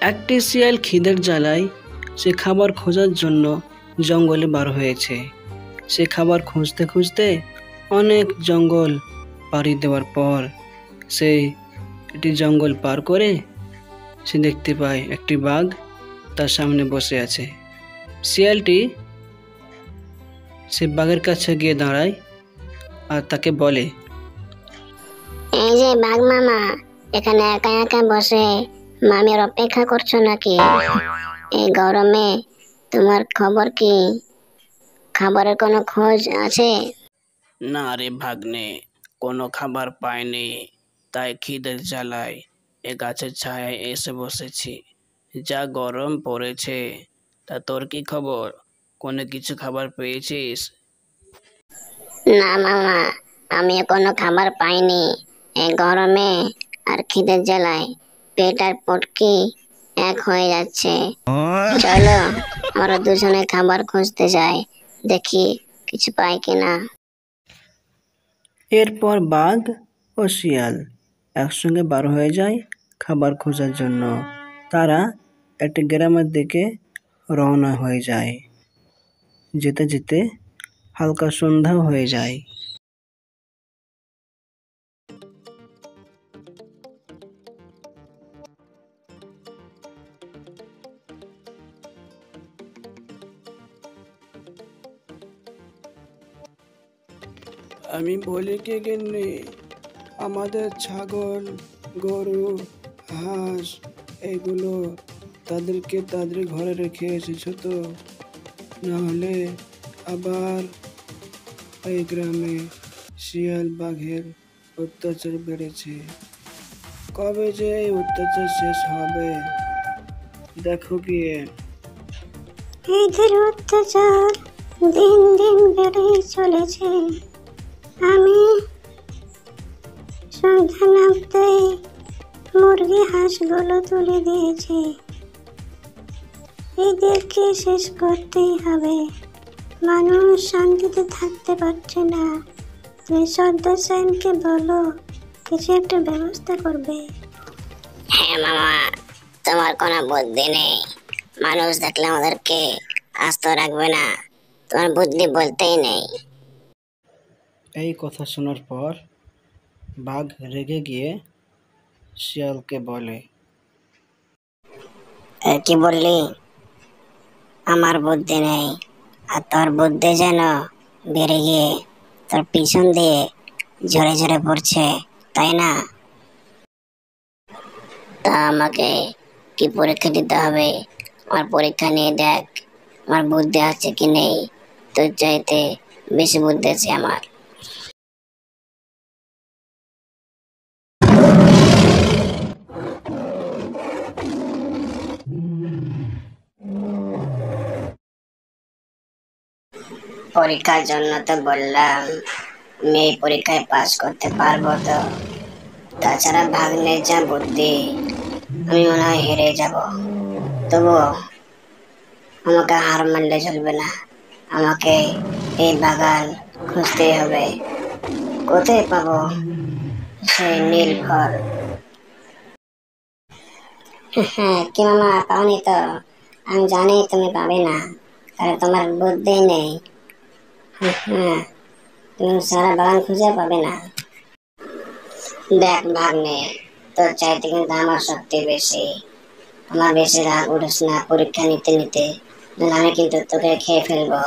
একটি শিয়াল খিদের জ্বালায় সে খাবার খোঁজার জন্য জঙ্গলে বার হয়েছে। সে খাবার খুঁজতে খুঁজতে অনেক জঙ্গল পাড়ি দেওয়ার পর সে একটি জঙ্গল পার করে সে দেখতে পায় একটি বাঘ তার সামনে বসে আছে। শিয়ালটি সে বাঘের কাছে গিয়ে দাঁড়ায় আর তাকে বলে, এই যে বাঘ মামা, এখানে একা একা বসে মামির অপেক্ষা করছো নাকি? এই গরমে তোমার খবর কি? খাবারের কোনো খোঁজ আছে? না রে ভাগ্নে, কোনো খাবার পাইনি, তাই খিদের জ্বালায় এ গাছের ছায়ায় এসে বসেছি। যা গরম পড়েছে। তা তোর কি খবর? কোনো কিছু খাবার পেয়েছিস? না মামা, আমিও কোনো খাবার পাইনি। এই গরমে আর খিদের জ্বালায় পেট আর পটকি এক হয়ে যাচ্ছে। চলো আমরা দুজনে খাবার খুঁজতে যাই, দেখি কিছু পাই কিনা। এরপর বাঘ ও শিয়াল একসঙ্গে বার হয়ে যায় খাবার খোঁজার জন্য। তারা একটি গ্রামের দিকে রওনা হয়ে যায়। যেতে যেতে হালকা সন্ধ্যাও হয়ে যায়। আমি বলি কি গিন্নি, আমাদের ছাগল, গরু, হাঁস এগুলো তাদেরকে তাদের ঘরে রেখে এসেছো তো? নাহলে আবার এই গ্রামে শিয়াল বাঘের অত্যাচার বেড়েছে। কবে যে এই অত্যাচার শেষ হবে দেখো গিয়ে। এদের অত্যাচার দিন দিন বেড়েই চলেছে। আমি সন্ধ্যা নামতেই মুরগি হাঁসগুলো তুলে দিয়েছি। এদেরকে শেষ করতেই হবে। মানুষ শান্তিতে থাকতে পারছে না। তুমি সর্দার সাহেবকে বলো কিছু একটা ব্যবস্থা করবে। হ্যাঁ মামা, তোমার কোনো বুদ্ধি নেই। মানুষ দেখলে আমাদেরকে আস্ত রাখবে না। তোমার বুদ্ধি বলতেই নেই। এই কথা শোনার পর বাঘ রেগে গিয়ে শিয়ালকে বলে, কি বললি? আমার বুদ্ধি নেই আর তোর বুদ্ধি যেন বেড়ে গিয়ে তোর পিছন দিয়ে ঝরে ঝরে পড়ছে, তাই না? তা আমাকে কি পরীক্ষা দিতে হবে? আমার পরীক্ষা নিয়ে দেখ আমার বুদ্ধি আছে কি নেই। তোর চাইতে বেশি বুদ্ধি আছে আমার। পরীক্ষার জন্য তো বললাম, আমি এই পরীক্ষায় পাস করতে পারবো তো? তাছাড়া ভাগ্নের যা বুদ্ধি, আমি মনে হয় হেরে যাব। তবুও আমাকে হার মানলে চলবে না। আমাকে এই বাগান খুঁজতেই হবে। কোথায় পাবো সেই নীল ফল? হ্যাঁ, কি মামা, পাওনি তো? আমি জানি তুমি পাবে না, কারণ তোমার বুদ্ধি নেই। হ্যাঁ, তুমি সারা বাগান খুঁজে পাবে না। দেখ ভাগ্নে, তোর চাইতে কিন্তু আমার শক্তি বেশি। আমার বেশি রাগ উঠিস না পরীক্ষা নিতে নিতে, নাহলে আমি কিন্তু তোকে খেয়ে ফেলবো।